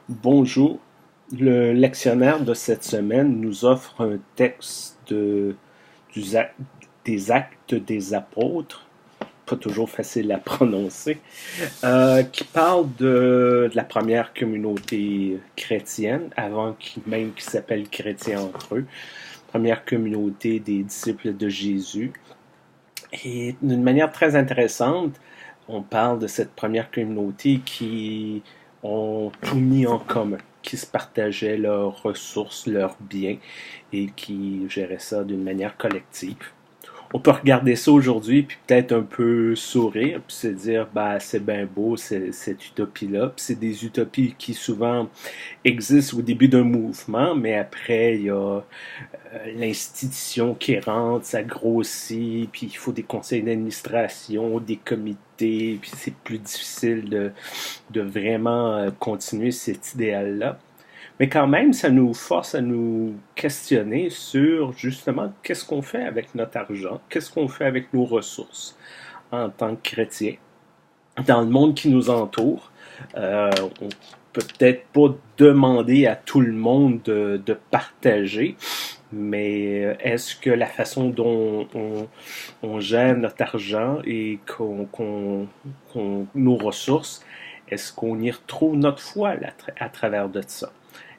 Bonjour. Le lectionnaire de cette semaine nous offre un texte du des Actes des Apôtres, pas toujours facile à prononcer, qui parle de la première communauté chrétienne, même qu'ils s'appellent chrétiens entre eux, première communauté des disciples de Jésus. Et d'une manière très intéressante, on parle de cette première communauté qui ont tout mis en commun, qui se partageaient leurs ressources, leurs biens et qui géraient ça d'une manière collective. On peut regarder ça aujourd'hui puis peut-être un peu sourire puis se dire bah c'est bien beau cette utopie-là. Puis c'est des utopies qui souvent existent au début d'un mouvement, mais après il y a l'institution qui rentre, ça grossit, puis il faut des conseils d'administration, des comités, puis c'est plus difficile de vraiment continuer cet idéal-là. Mais quand même, ça nous force à nous questionner sur justement qu'est-ce qu'on fait avec notre argent, qu'est-ce qu'on fait avec nos ressources en tant que chrétiens dans le monde qui nous entoure. On peut peut-être pas demander à tout le monde de partager, mais est-ce que la façon dont on gère notre argent et nos ressources, est-ce qu'on y retrouve notre foi à travers de ça?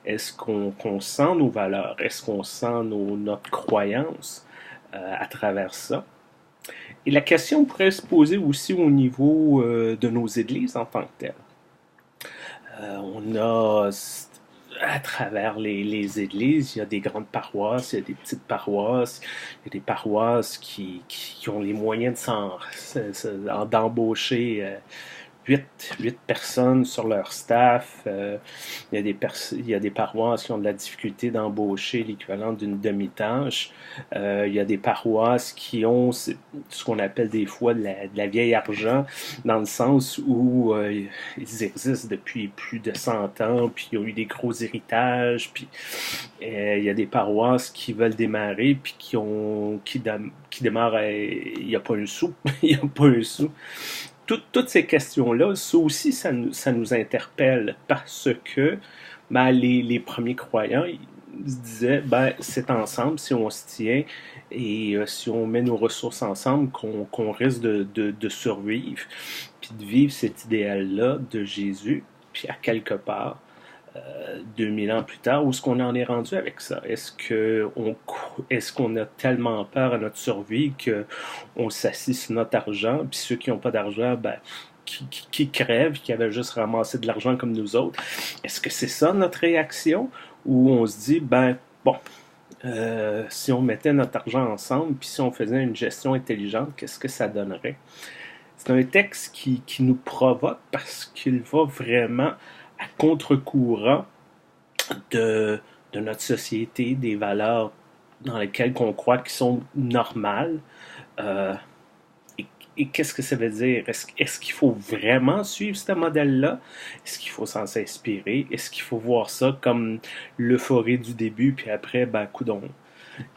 Est-ce qu'on sent nos valeurs? Est-ce qu'on sent notre croyance à travers ça? Et la question pourrait se poser aussi au niveau de nos églises en tant que telles. On a à travers les églises, il y a des grandes paroisses, il y a des petites paroisses, il y a des paroisses qui ont les moyens d'embaucher 8 personnes sur leur staff. Il y a des paroisses qui ont de la difficulté d'embaucher l'équivalent d'une demi-tâche. Il y a des paroisses qui ont ce qu'on appelle des fois de la vieille argent, dans le sens où ils existent depuis plus de 100 ans, puis ils ont eu des gros héritages, puis il y a des paroisses qui veulent démarrer, puis qui démarrent, il n'y a pas un sou, il n'y a pas un sou. Toutes ces questions-là, ça aussi, ça nous interpelle parce que les premiers croyants, ils se disaient, c'est ensemble, si on se tient et si on met nos ressources ensemble, qu'on risque de survivre, puis de vivre cet idéal-là de Jésus, puis à quelque part, 2000 ans plus tard, où est-ce qu'on en est rendu avec ça? Est-ce qu'on a tellement peur à notre survie qu'on s'assit sur notre argent, puis ceux qui n'ont pas d'argent, qui crèvent, qui avaient juste ramassé de l'argent comme nous autres? Est-ce que c'est ça notre réaction? Ou on se dit, si on mettait notre argent ensemble, puis si on faisait une gestion intelligente, qu'est-ce que ça donnerait? C'est un texte qui nous provoque parce qu'il va vraiment à contre-courant de notre société, des valeurs dans lesquelles on croit qu'ils sont normales. Euh, et qu'est-ce que ça veut dire? Est-ce qu'il faut vraiment suivre ce modèle-là? Est-ce qu'il faut s'en s'inspirer? Est-ce qu'il faut voir ça comme l'euphorie du début, puis après, coudonc,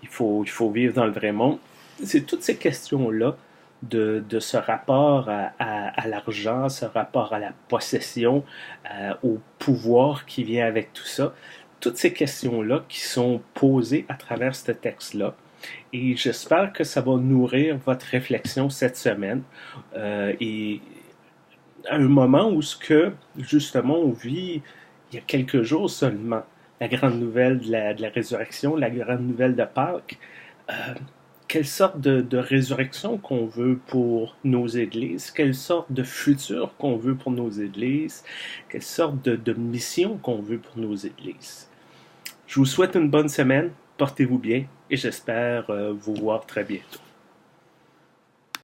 il faut vivre dans le vrai monde? C'est toutes ces questions-là de ce rapport à l'argent, ce rapport à la possession, au pouvoir qui vient avec tout ça. Toutes ces questions-là qui sont posées à travers ce texte-là. Et j'espère que ça va nourrir votre réflexion cette semaine. Et à un moment où justement, on vit, il y a quelques jours seulement, la grande nouvelle de la résurrection, la grande nouvelle de Pâques. Quelle sorte de résurrection qu'on veut pour nos églises, quelle sorte de futur qu'on veut pour nos églises, quelle sorte de mission qu'on veut pour nos églises. Je vous souhaite une bonne semaine, portez-vous bien et j'espère vous voir très bientôt.